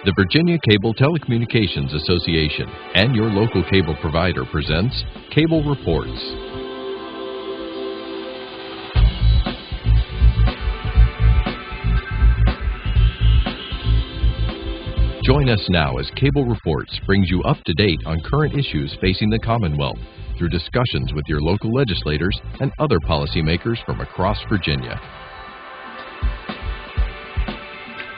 The Virginia Cable Telecommunications Association and your local cable provider presents Cable Reports. Join us now as Cable Reports brings you up to date on current issues facing the Commonwealth through discussions with your local legislators and other policymakers from across Virginia.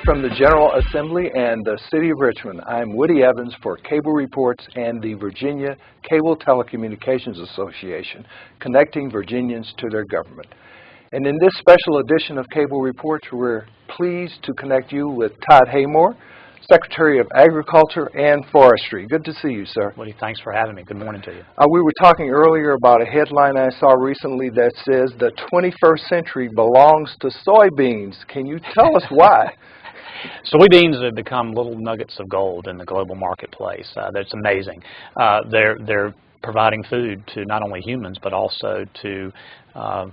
From the General Assembly and the City of Richmond, I'm Woody Evans for Cable Reports and the Virginia Cable Telecommunications Association, connecting Virginians to their government. And in this special edition of Cable Reports, we're pleased to connect you with Todd Haymore, Secretary of Agriculture and Forestry. Good to see you, sir. Woody, thanks for having me. Good morning to you. We were talking earlier about a headline I saw recently that says the 21st century belongs to soybeans. Can you tell us why? Soybeans have become little nuggets of gold in the global marketplace. That's amazing. They're providing food to not only humans but also to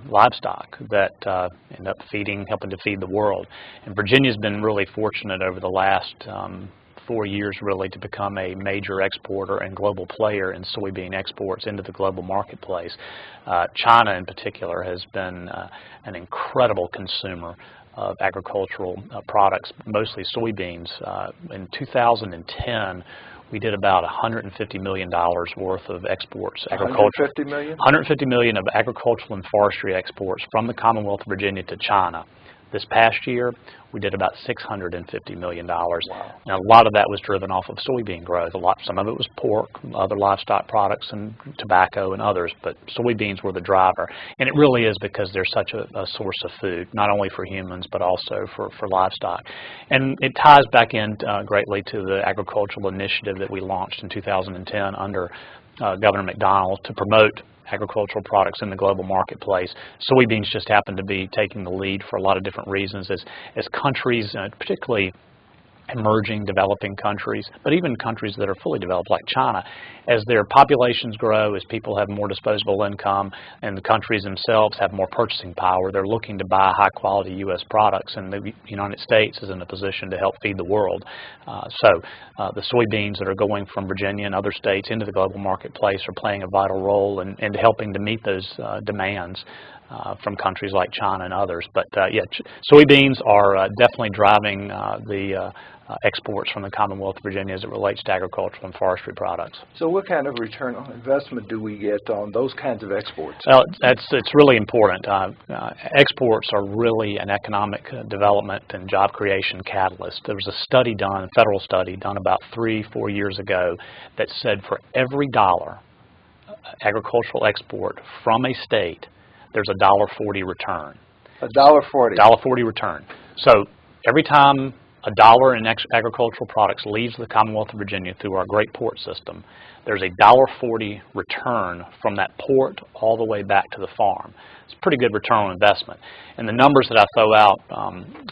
livestock that end up helping to feed the world. And Virginia's been really fortunate over the last 4 years really to become a major exporter and global player in soybean exports into the global marketplace. China in particular has been an incredible consumer of agricultural products, mostly soybeans. In 2010, we did about $150 million worth of exports. $150 million? $150 million of agricultural and forestry exports from the Commonwealth of Virginia to China. This past year, we did about $650 million. Wow. Now, a lot of that was driven off of soybean growth. Some of it was pork, other livestock products, and tobacco and others, but soybeans were the driver. And it really is because they're such a source of food, not only for humans, but also for livestock. And it ties back in greatly to the agricultural initiative that we launched in 2010 under Governor McDonald to promote agricultural products in the global marketplace. Soybeans just happen to be taking the lead for a lot of different reasons as countries, particularly emerging, developing countries, but even countries that are fully developed like China, as their populations grow, as people have more disposable income, and the countries themselves have more purchasing power, they're looking to buy high-quality U.S. products, and the United States is in a position to help feed the world. The soybeans that are going from Virginia and other states into the global marketplace are playing a vital role in helping to meet those demands from countries like China and others. But soybeans are definitely driving the exports from the Commonwealth of Virginia as it relates to agricultural and forestry products. So what kind of return on investment do we get on those kinds of exports? Well, it's really important. Exports are really an economic development and job creation catalyst. There was a study done, a federal study done about 3-4 years ago that said for every dollar agricultural export from a state, there's a $1.40 return. $1.40? $1.40 return. So every time a dollar in agricultural products leaves the Commonwealth of Virginia through our great port system, there's a $1.40 return from that port all the way back to the farm. It's a pretty good return on investment. And the numbers that I throw out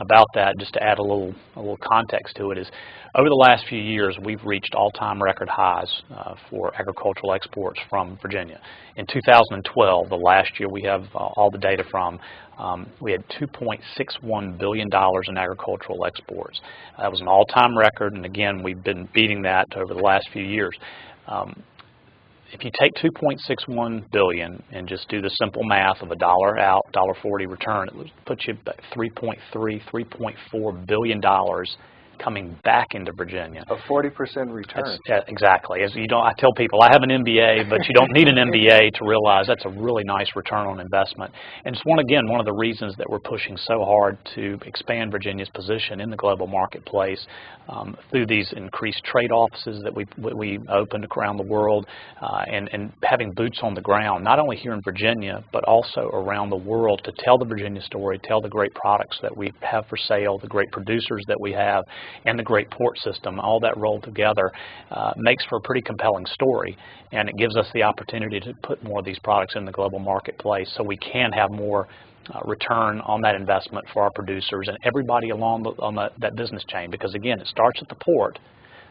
about that, just to add a little context to it, is over the last few years, we've reached all-time record highs for agricultural exports from Virginia. In 2012, the last year we have all the data from, we had $2.61 billion in agricultural exports. That was an all-time record, and again, we've been beating that over the last few years. If you take $2.61 billion and just do the simple math of a dollar out, $1.40 return, it would put you at $3.4 billion coming back into Virginia. A 40% return. Exactly. I tell people I have an MBA, but you don't need an MBA to realize that's a really nice return on investment. And it's one of the reasons that we're pushing so hard to expand Virginia's position in the global marketplace through these increased trade offices that we opened around the world and having boots on the ground, not only here in Virginia, but also around the world to tell the Virginia story, tell the great products that we have for sale, the great producers that we have, and the great port system. All that rolled together makes for a pretty compelling story, and it gives us the opportunity to put more of these products in the global marketplace so we can have more return on that investment for our producers and everybody along that business chain, because again, it starts at the port,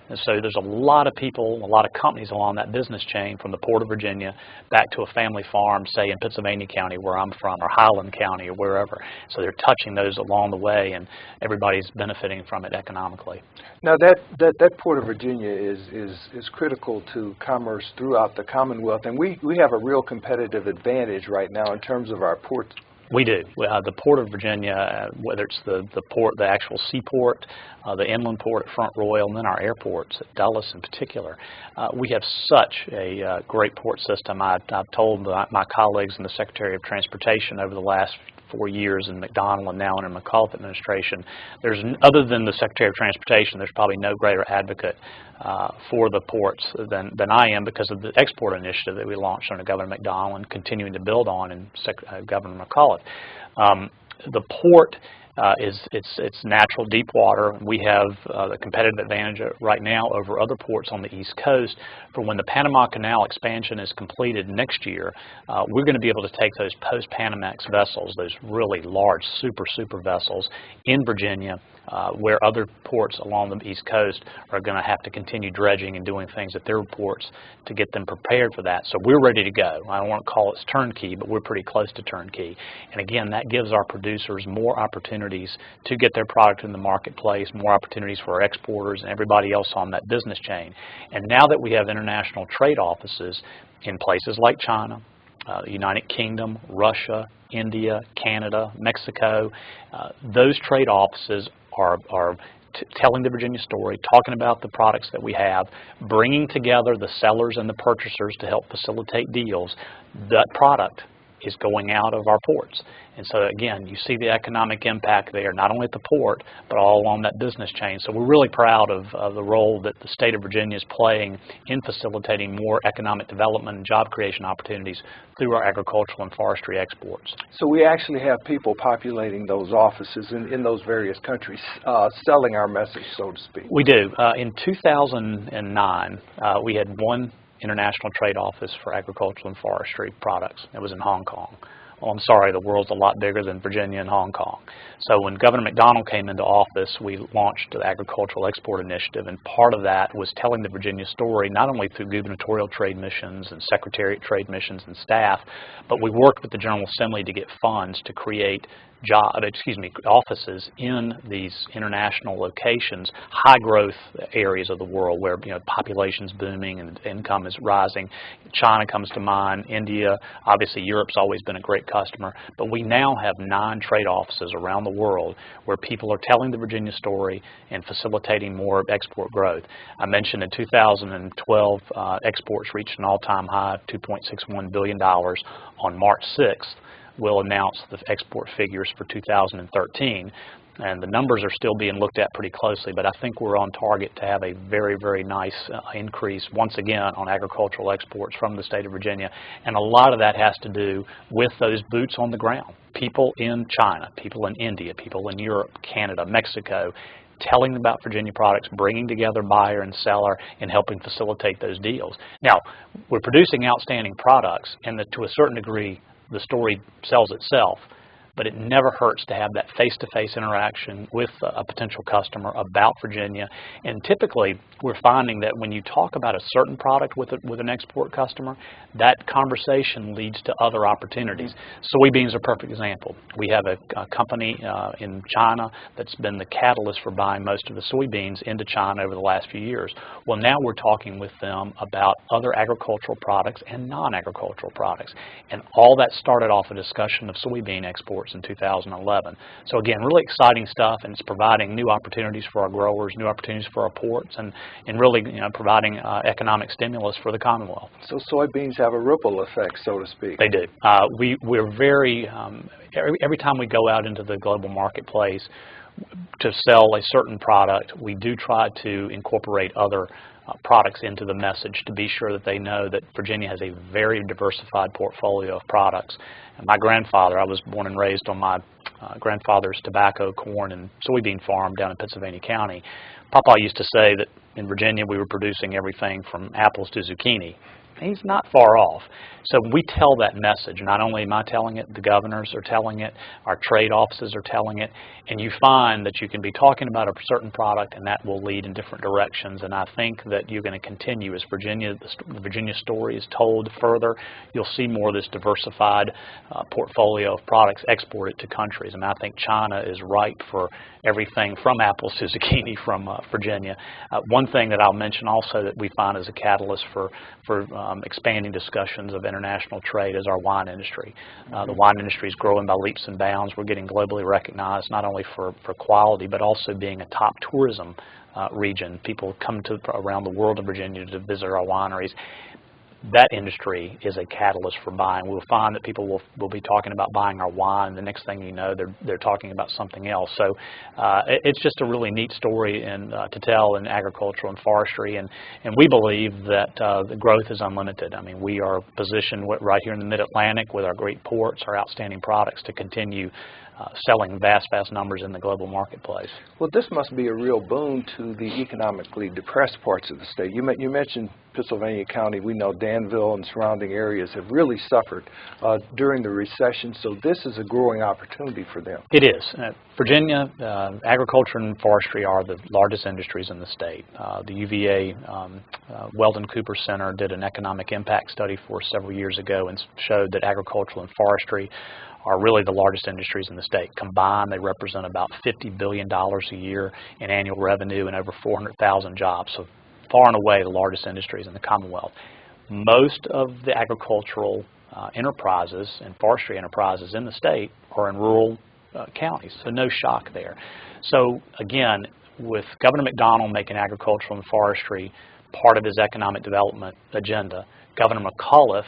And so there's a lot of people, a lot of companies along that business chain from the Port of Virginia back to a family farm, say in Pennsylvania County where I'm from, or Highland County or wherever. So they're touching those along the way, and everybody's benefiting from it economically. Now that Port of Virginia is critical to commerce throughout the Commonwealth, and we have a real competitive advantage right now in terms of our ports. We do. The Port of Virginia, whether it's the port, the actual seaport, the inland port at Front Royal, and then our airports at Dulles in particular, we have such a great port system. I've told my colleagues and the Secretary of Transportation over the last 4 years in McDonnell and now in the McAuliffe administration, other than the Secretary of Transportation, there's probably no greater advocate for the ports than I am, because of the export initiative that we launched under Governor McDonnell and continuing to build on in Governor McAuliffe. The port it's natural deep water. We have the competitive advantage right now over other ports on the East Coast. For when the Panama Canal expansion is completed next year, we're going to be able to take those post-Panamax vessels, those really large super vessels in Virginia, where other ports along the East Coast are going to have to continue dredging and doing things at their ports to get them prepared for that. So we're ready to go. I don't want to call it turnkey, but we're pretty close to turnkey. And again, that gives our producers more opportunities to get their product in the marketplace, more opportunities for our exporters and everybody else on that business chain. And now that we have international trade offices in places like China, the United Kingdom, Russia, India, Canada, Mexico, those trade offices are telling the Virginia story, talking about the products that we have, bringing together the sellers and the purchasers to help facilitate deals. That product is going out of our ports. And so again, you see the economic impact there, not only at the port, but all along that business chain. So we're really proud of the role that the state of Virginia is playing in facilitating more economic development and job creation opportunities through our agricultural and forestry exports. So we actually have people populating those offices in those various countries, selling our message, so to speak. We do. In 2009, we had one international trade office for agricultural and forestry products. It was in Hong Kong. Well, I'm sorry, the world's a lot bigger than Virginia and Hong Kong. So when Governor McDonnell came into office, we launched the Agricultural Export Initiative, and part of that was telling the Virginia story, not only through gubernatorial trade missions and secretariat trade missions and staff, but we worked with the General Assembly to get funds to create offices in these international locations, high growth areas of the world where population's booming and income is rising. China comes to mind, India, obviously Europe's always been a great customer, but we now have 9 trade offices around the world where people are telling the Virginia story and facilitating more export growth. I mentioned in 2012 exports reached an all-time high of $2.61 billion. On March 6th, we'll announce the export figures for 2013, and the numbers are still being looked at pretty closely, but I think we're on target to have a very nice increase once again on agricultural exports from the state of Virginia, and a lot of that has to do with those boots on the ground. People in China, people in India, people in Europe, Canada, Mexico, telling them about Virginia products, bringing together buyer and seller, and helping facilitate those deals. Now, we're producing outstanding products, and to a certain degree, the story sells itself, but it never hurts to have that face-to-face interaction with a potential customer about Virginia. And typically, we're finding that when you talk about a certain product with an export customer, that conversation leads to other opportunities. Soybeans are a perfect example. We have a company in China that's been the catalyst for buying most of the soybeans into China over the last few years. Well, now we're talking with them about other agricultural products and non-agricultural products. And all that started off a discussion of soybean exports in 2011. So again, really exciting stuff, and it's providing new opportunities for our growers, new opportunities for our ports, and really providing economic stimulus for the Commonwealth. So soybeans have a ripple effect, so to speak. They do. We're very, every time we go out into the global marketplace to sell a certain product, we do try to incorporate other products into the message to be sure that they know that Virginia has a very diversified portfolio of products. And my grandfather, I was born and raised on my grandfather's tobacco, corn, and soybean farm down in Pennsylvania County. Papa used to say that in Virginia we were producing everything from apples to zucchini. he's not far off. So we tell that message. Not only am I telling it, the governors are telling it, our trade offices are telling it, and you find that you can be talking about a certain product and that will lead in different directions. And I think that you're going to continue as the Virginia story is told further. You'll see more of this diversified portfolio of products exported to countries. And I think China is ripe for everything from apples to zucchini from Virginia. One thing that I'll mention also that we find as a catalyst for expanding discussions of international trade is our wine industry. The wine industry is growing by leaps and bounds. We're getting globally recognized not only for quality but also being a top tourism region. People come to around the world in Virginia to visit our wineries. That industry is a catalyst for buying. We'll find that people will be talking about buying our wine. The next thing you know, they're talking about something else. So it's just a really neat story to tell in agricultural and forestry. And we believe that the growth is unlimited. I mean, we are positioned right here in the Mid-Atlantic with our great ports, our outstanding products to continue selling vast numbers in the global marketplace. Well, this must be a real boon to the economically depressed parts of the state. You mentioned Pennsylvania County. We know Danville and surrounding areas have really suffered during the recession, so this is a growing opportunity for them. It is. Virginia, agriculture and forestry are the largest industries in the state. The UVA Weldon Cooper Center did an economic impact study for us several years ago and showed that agricultural and forestry are really the largest industries in the state. Combined, they represent about $50 billion a year in annual revenue and over 400,000 jobs. So far and away the largest industries in the Commonwealth. Most of the agricultural enterprises and forestry enterprises in the state are in rural counties, so no shock there. So again, with Governor McDonnell making agricultural and forestry part of his economic development agenda, Governor McAuliffe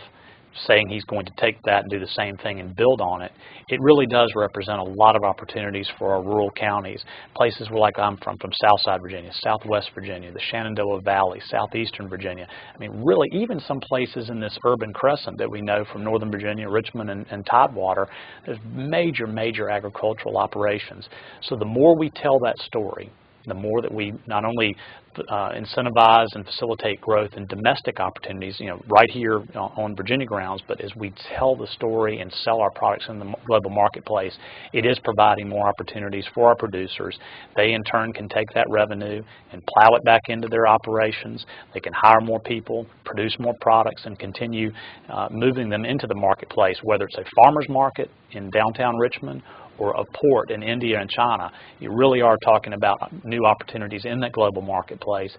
saying he's going to take that and do the same thing and build on it, it really does represent a lot of opportunities for our rural counties. Places where, like I'm from Southside Virginia, Southwest Virginia, the Shenandoah Valley, Southeastern Virginia. I mean, really, even some places in this urban crescent that we know from Northern Virginia, Richmond, and Tidewater, there's major agricultural operations. So the more we tell that story, the more that we not only incentivize and facilitate growth in domestic opportunities, right here on Virginia grounds, but as we tell the story and sell our products in the global marketplace, it is providing more opportunities for our producers. They in turn can take that revenue and plow it back into their operations. They can hire more people, produce more products, and continue moving them into the marketplace, whether it's a farmer's market in downtown Richmond or a port in India and China. You really are talking about new opportunities in that global marketplace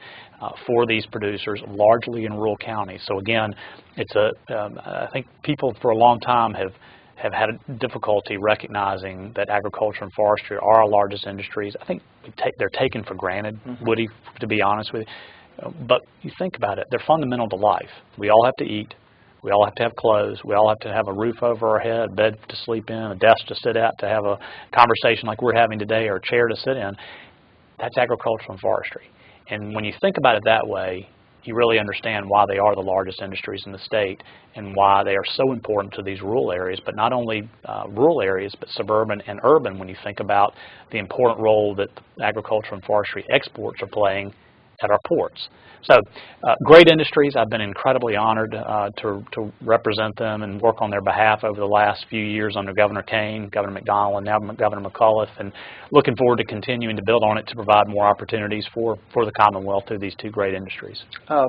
for these producers, largely in rural counties. So again, it's I think people for a long time have had a difficulty recognizing that agriculture and forestry are our largest industries. I think they're taken for granted, Woody, to be honest with you. But you think about it, they're fundamental to life. We all have to eat. We all have to have clothes. We all have to have a roof over our head, a bed to sleep in, a desk to sit at, to have a conversation like we're having today, or a chair to sit in. That's agriculture and forestry. And when you think about it that way, you really understand why they are the largest industries in the state and why they are so important to these rural areas, but not only rural areas, but suburban and urban when you think about the important role that agriculture and forestry exports are playing at our ports. So great industries. I've been incredibly honored to represent them and work on their behalf over the last few years under Governor Kane, Governor McDonnell, and now Governor McAuliffe, and looking forward to continuing to build on it to provide more opportunities for the Commonwealth through these two great industries.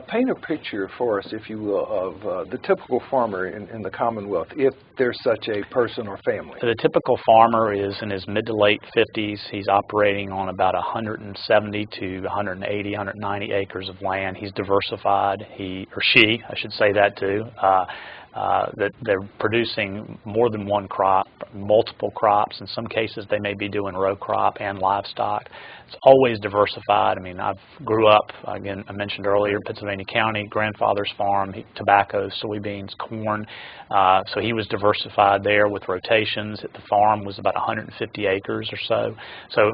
Paint a picture for us, if you will, of the typical farmer in the Commonwealth, if there's such a person or family. The typical farmer is in his mid to late 50s. He's operating on about 170 to 180, 190 acres of land. He's diversified, he or she, I should say that too, that they're producing more than one crop, multiple crops. In some cases they may be doing row crop and livestock. It's always diversified. I mean, I grew up, again, I mentioned earlier, Pennsylvania County, grandfather's farm, tobacco, soybeans, corn. So he was diversified there with rotations. At the farm was about 150 acres or so. So,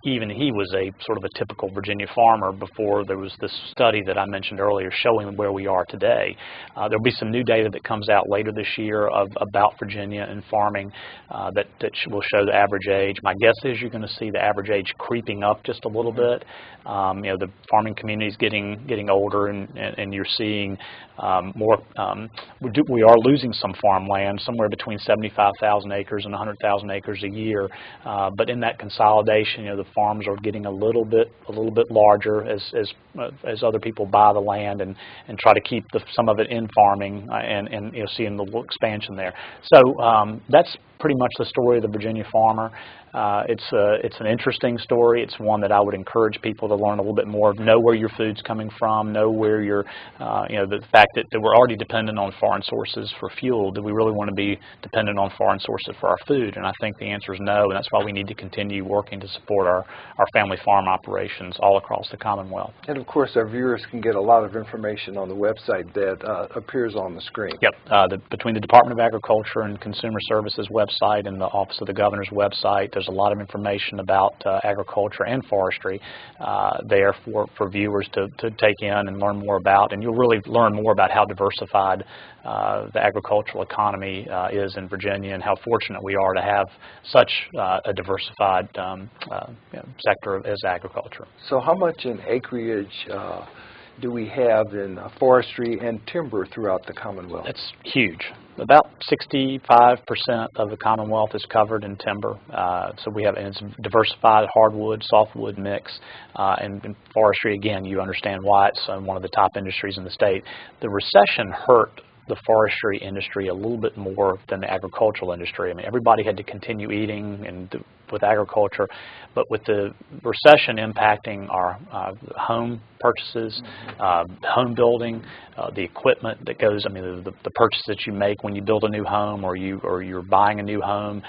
even he was a sort of a typical Virginia farmer before there was this study that I mentioned earlier showing where we are today. There'll be some new data data that comes out later this year about Virginia and farming that will show the average age. My guess is you're going to see the average age creeping up just a little bit. The farming community is getting older, and you're seeing more. We are losing some farmland, somewhere between 75,000 acres and 100,000 acres a year. But in that consolidation, the farms are getting a little bit larger as other people buy the land and try to keep some of it in farming, and seeing the little expansion there. So that's pretty much the story of the Virginia farmer. It's an interesting story. It's one that I would encourage people to learn a little bit more, know where your food's coming from, know where the fact that we're already dependent on foreign sources for fuel. Do we really want to be dependent on foreign sources for our food? And I think the answer is no, and that's why we need to continue working to support our family farm operations all across the Commonwealth. And of course, our viewers can get a lot of information on the website that appears on the screen. Yep. Between the Department of Agriculture and Consumer Services website and the Office of the Governor's website, there's a lot of information about agriculture and forestry there for viewers to take in and learn more about. And you'll really learn more about how diversified the agricultural economy is in Virginia, and how fortunate we are to have such a diversified sector as agriculture. So how much in acreage do we have in forestry and timber throughout the Commonwealth? It's huge. About 65% of the Commonwealth is covered in timber. So we have, and it's a diversified hardwood, softwood mix. And in forestry, again, you understand why it's one of the top industries in the state. The recession hurt the forestry industry a little bit more than the agricultural industry. I mean, everybody had to continue eating and with agriculture, but with the recession impacting our home purchases, home building, the equipment that goes, the purchase that you make when you build a new home, or you're buying a new home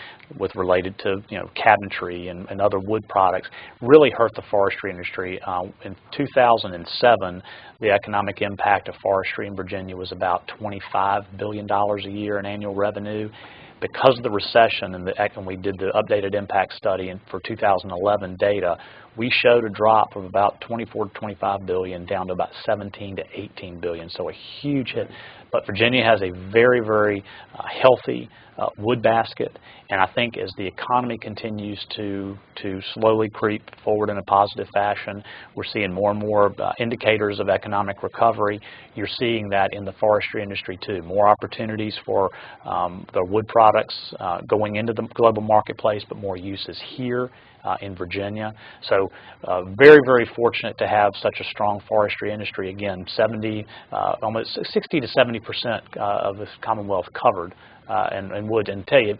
related to cabinetry and other wood products, really hurt the forestry industry. In 2007, the economic impact of forestry in Virginia was about $25 billion a year in annual revenue. Because of the recession and we did the updated impact study for 2011 data, we showed a drop of about 24 to 25 billion down to about 17 to 18 billion. So a huge hit. But Virginia has a very, very healthy wood basket, and I think as the economy continues to slowly creep forward in a positive fashion, we're seeing more and more indicators of economic recovery. You're seeing that in the forestry industry too. More opportunities for the wood products going into the global marketplace, but more uses here in Virginia. So very, very fortunate to have such a strong forestry industry. Again, almost 60 to 70% of the Commonwealth covered and wood. And tell you,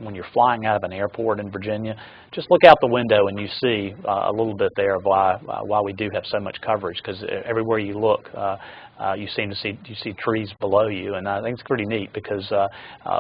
when you're flying out of an airport in Virginia, just look out the window and you see a little bit there of why we do have so much coverage, because everywhere you look, you see trees below you, and I think it's pretty neat because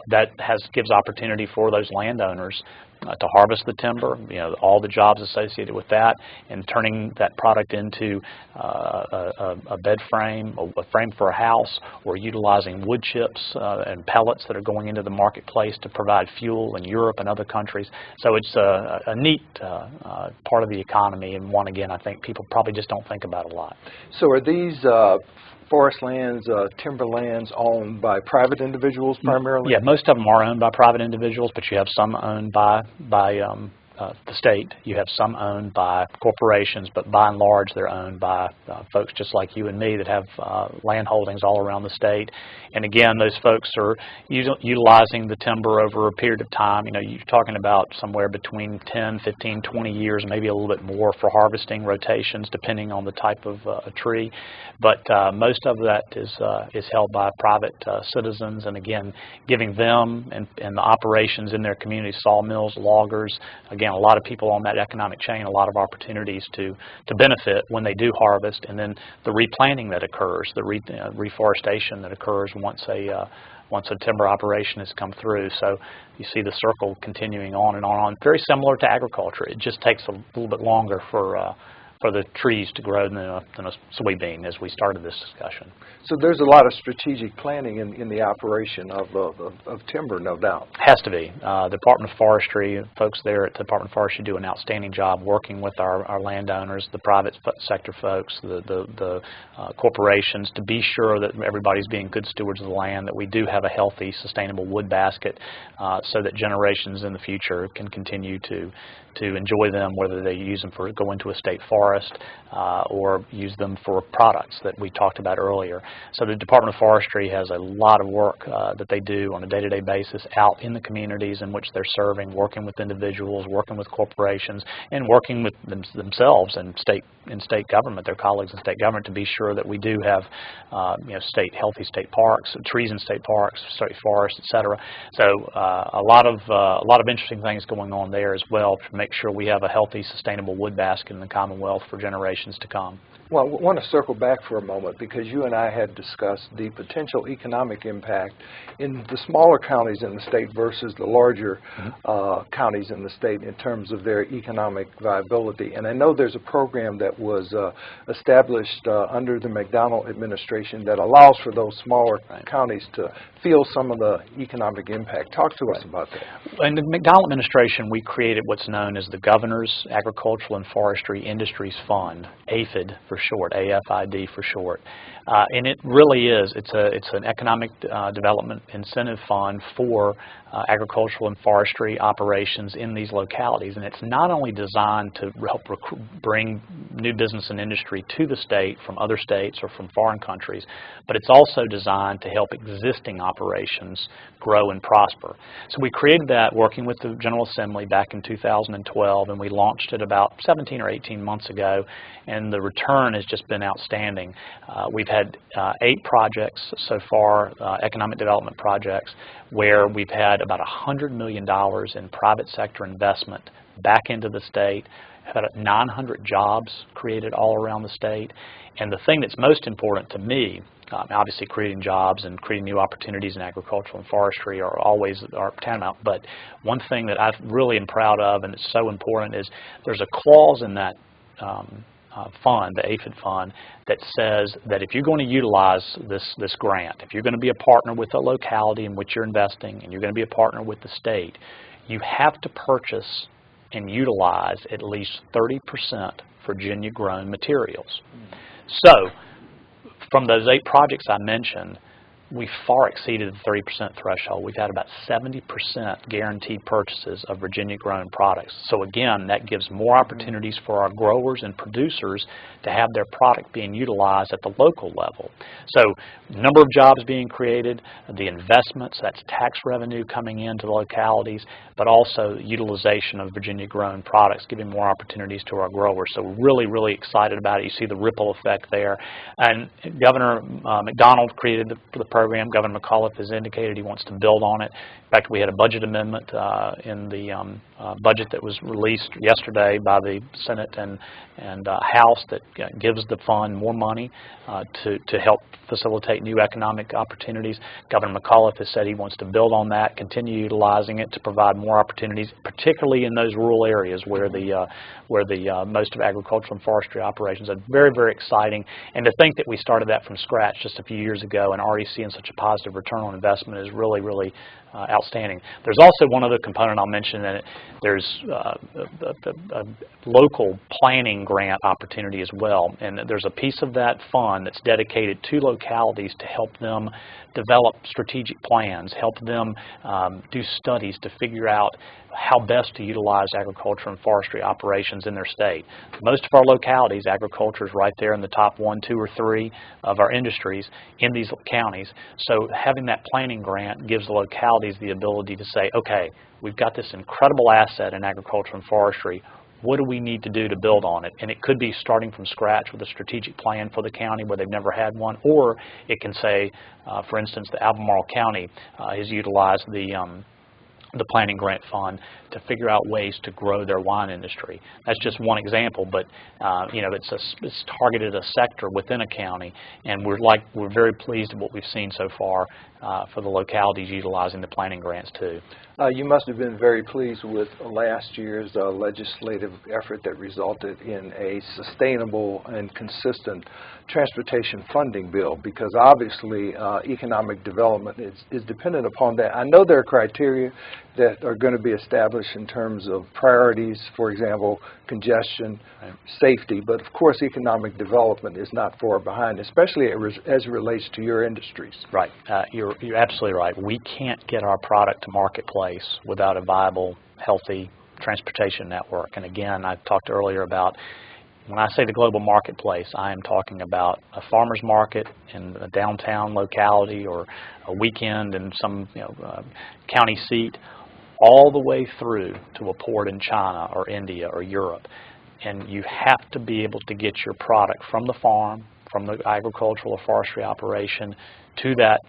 that gives opportunity for those landowners to harvest the timber, all the jobs associated with that, and turning that product into a bed frame, a frame for a house, or utilizing wood chips and pellets that are going into the marketplace to provide fuel in Europe and other countries. So it's a neat part of the economy, and one, again, I think people probably just don't think about a lot. So are these forest lands, timberlands owned by private individuals primarily? Yeah, most of them are owned by private individuals, but you have some owned by the state. You have some owned by corporations, but by and large they're owned by folks just like you and me that have land holdings all around the state. And again, those folks are utilizing the timber over a period of time. You're talking about somewhere between 10, 15, 20 years, maybe a little bit more for harvesting rotations, depending on the type of a tree. But most of that is held by private citizens, and again, giving them and the operations in their community, sawmills, loggers, again, a lot of people on that economic chain, a lot of opportunities to benefit when they do harvest, and then the replanting that occurs, the reforestation that occurs once a timber operation has come through. So you see the circle continuing on and on. Very similar to agriculture. It just takes a little bit longer for for the trees to grow than a soybean as we started this discussion. So there's a lot of strategic planning in the operation of timber, no doubt. Has to be. The Department of Forestry, folks there at the Department of Forestry do an outstanding job working with our landowners, the private sector folks, the corporations, to be sure that everybody's being good stewards of the land, that we do have a healthy, sustainable wood basket so that generations in the future can continue to enjoy them, whether they use them for go into a state forest or use them for products that we talked about earlier. So the Department of Forestry has a lot of work that they do on a day-to-day basis out in the communities in which they're serving, working with individuals, working with corporations, and working with themselves and state government, their colleagues in state government, to be sure that we do have healthy state parks, trees in state parks, state forests, etc. So a lot of interesting things going on there as well to make sure we have a healthy, sustainable wood basket in the Commonwealth for generations to come. Well, I want to circle back for a moment because you and I had discussed the potential economic impact in the smaller counties in the state versus the larger counties in the state in terms of their economic viability. And I know there's a program that was established under the McDonald administration that allows for those smaller counties to feel some of the economic impact. Talk to us about that. In the McDonald administration, we created what's known as the Governor's Agricultural and Forestry Industries Fund, AFID for short, AFID for short. And it really is, it's an economic development incentive fund for agricultural and forestry operations in these localities. And it's not only designed to help bring new business and industry to the state from other states or from foreign countries, but it's also designed to help existing operations grow and prosper. So we created that working with the General Assembly back in 2012, and we launched it about 17 or 18 months ago, and the return has just been outstanding. We've had 8 projects so far, economic development projects, where we've had about $100 million in private sector investment back into the state, had 900 jobs created all around the state. And the thing that's most important to me, obviously creating jobs and creating new opportunities in agricultural and forestry are always tantamount, but one thing that I really am proud of, and it's so important, is there's a clause in that fund, the AFID fund, that says that if you're going to utilize this grant, if you're going to be a partner with a locality in which you're investing, and you're going to be a partner with the state, you have to purchase and utilize at least 30% Virginia-grown materials. So, from those 8 projects I mentioned, we far exceeded the 30% threshold. We've had about 70% guaranteed purchases of Virginia-grown products. So again, that gives more opportunities for our growers and producers to have their product being utilized at the local level. So number of jobs being created, the investments, that's tax revenue coming into the localities, but also utilization of Virginia-grown products, giving more opportunities to our growers. So we're really, really excited about it. You see the ripple effect there. And Governor McDonald created the program. Governor McAuliffe has indicated he wants to build on it. In fact, we had a budget amendment in the budget that was released yesterday by the Senate and House that gives the fund more money to help facilitate new economic opportunities. Governor McAuliffe has said he wants to build on that, continue utilizing it to provide more opportunities, particularly in those rural areas where the most of agricultural and forestry operations are. Very, very exciting. And to think that we started that from scratch just a few years ago and already seeing such a positive return on investment is really, really outstanding. There's also one other component I'll mention, and there's a local planning grant opportunity as well. And there's a piece of that fund that's dedicated to localities to help them develop strategic plans, help them do studies to figure out how best to utilize agriculture and forestry operations in their state. Most of our localities, agriculture is right there in the top 1, 2, or 3 of our industries in these counties. So having that planning grant gives the localities the ability to say, okay, we've got this incredible asset in agriculture and forestry. What do we need to do to build on it? And it could be starting from scratch with a strategic plan for the county where they've never had one, or it can say, for instance, the Albemarle County has utilized the the Planning Grant Fund to figure out ways to grow their wine industry. That's just one example, but you know, it's targeted a sector within a county, and we're very pleased with what we've seen so far for the localities utilizing the planning grants too. You must have been very pleased with last year's legislative effort that resulted in a sustainable and consistent transportation funding bill, because obviously economic development is dependent upon that. I know there are criteria that are going to be established in terms of priorities, for example, congestion, safety, but of course economic development is not far behind, especially as it relates to your industries. Right. You're absolutely right. We can't get our product to marketplace without a viable, healthy transportation network. And again, I talked earlier about, when I say the global marketplace, I am talking about a farmer's market in a downtown locality or a weekend in some county seat, all the way through to a port in China or India or Europe. And you have to be able to get your product from the farm, from the agricultural or forestry operation, to that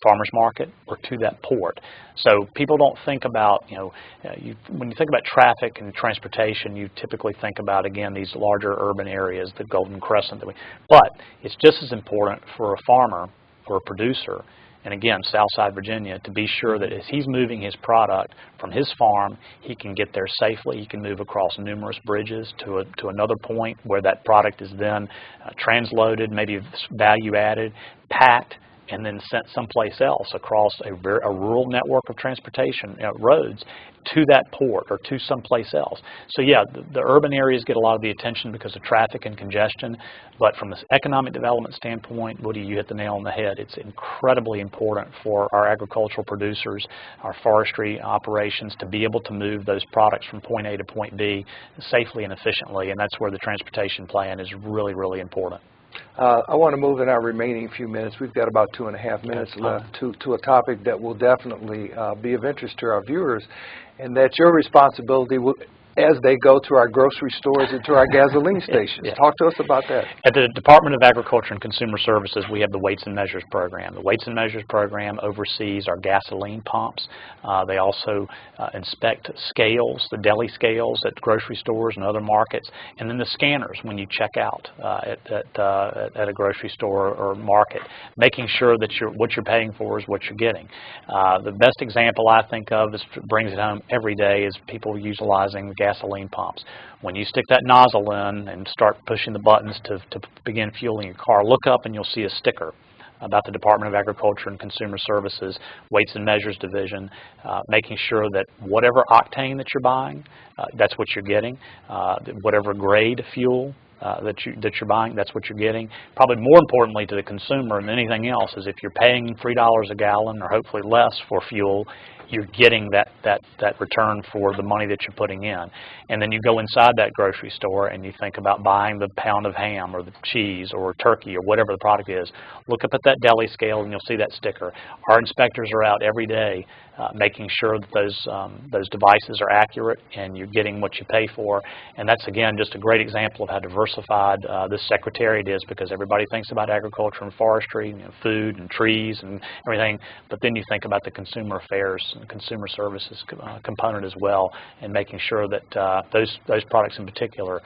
farmer's market or to that port. So people don't think about, when you think about traffic and transportation, you typically think about, again, these larger urban areas, the Golden Crescent. But it's just as important for a farmer or a producer, and again, Southside Virginia, to be sure that as he's moving his product from his farm, he can get there safely. He can move across numerous bridges to another point where that product is then transloaded, maybe value added, packed, and then sent someplace else across a rural network of transportation roads to that port or to someplace else. So yeah, the urban areas get a lot of the attention because of traffic and congestion, but from the economic development standpoint, Woody, you hit the nail on the head. It's incredibly important for our agricultural producers, our forestry operations, to be able to move those products from point A to point B safely and efficiently, and that's where the transportation plan is really, really important. I want to move in our remaining few minutes. We've got about 2.5 minutes left to a topic that will definitely be of interest to our viewers, and that's your responsibility as they go to our grocery stores and to our gasoline stations. Yeah. Talk to us about that. At the Department of Agriculture and Consumer Services, we have the Weights and Measures Program. The Weights and Measures Program oversees our gasoline pumps. They also inspect scales, the deli scales at grocery stores and other markets, and then the scanners when you check out at a grocery store or market, making sure that what you're paying for is what you're getting. The best example I think of brings it home every day is people utilizing gasoline pumps. When you stick that nozzle in and start pushing the buttons to begin fueling your car, look up and you'll see a sticker about the Department of Agriculture and Consumer Services Weights and Measures Division, making sure that whatever octane that you're buying, that's what you're getting. Whatever grade fuel that you're buying, that's what you're getting. Probably more importantly to the consumer than anything else is if you're paying $3 a gallon or hopefully less for fuel, you're getting that return for the money that you're putting in. And then you go inside that grocery store and you think about buying the pound of ham or the cheese or turkey or whatever the product is. Look up at that deli scale and you'll see that sticker. Our inspectors are out every day making sure that those devices are accurate and you're getting what you pay for. And that's, again, just a great example of how diversified this secretariat is, because everybody thinks about agriculture and forestry, food and trees and everything, but then you think about the consumer affairs and consumer services component as well, and making sure that those products in particular,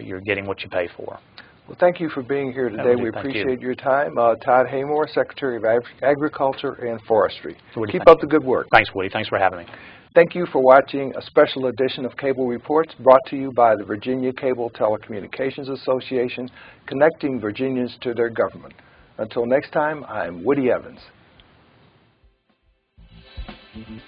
you're getting what you pay for. Well, thank you for being here today. We appreciate your time. Todd Haymore, Secretary of Agriculture and Forestry. Woody, keep up the good work. Thanks, Woody. Thanks for having me. Thank you for watching a special edition of Cable Reports brought to you by the Virginia Cable Telecommunications Association, connecting Virginians to their government. Until next time, I'm Woody Evans. Mm-hmm.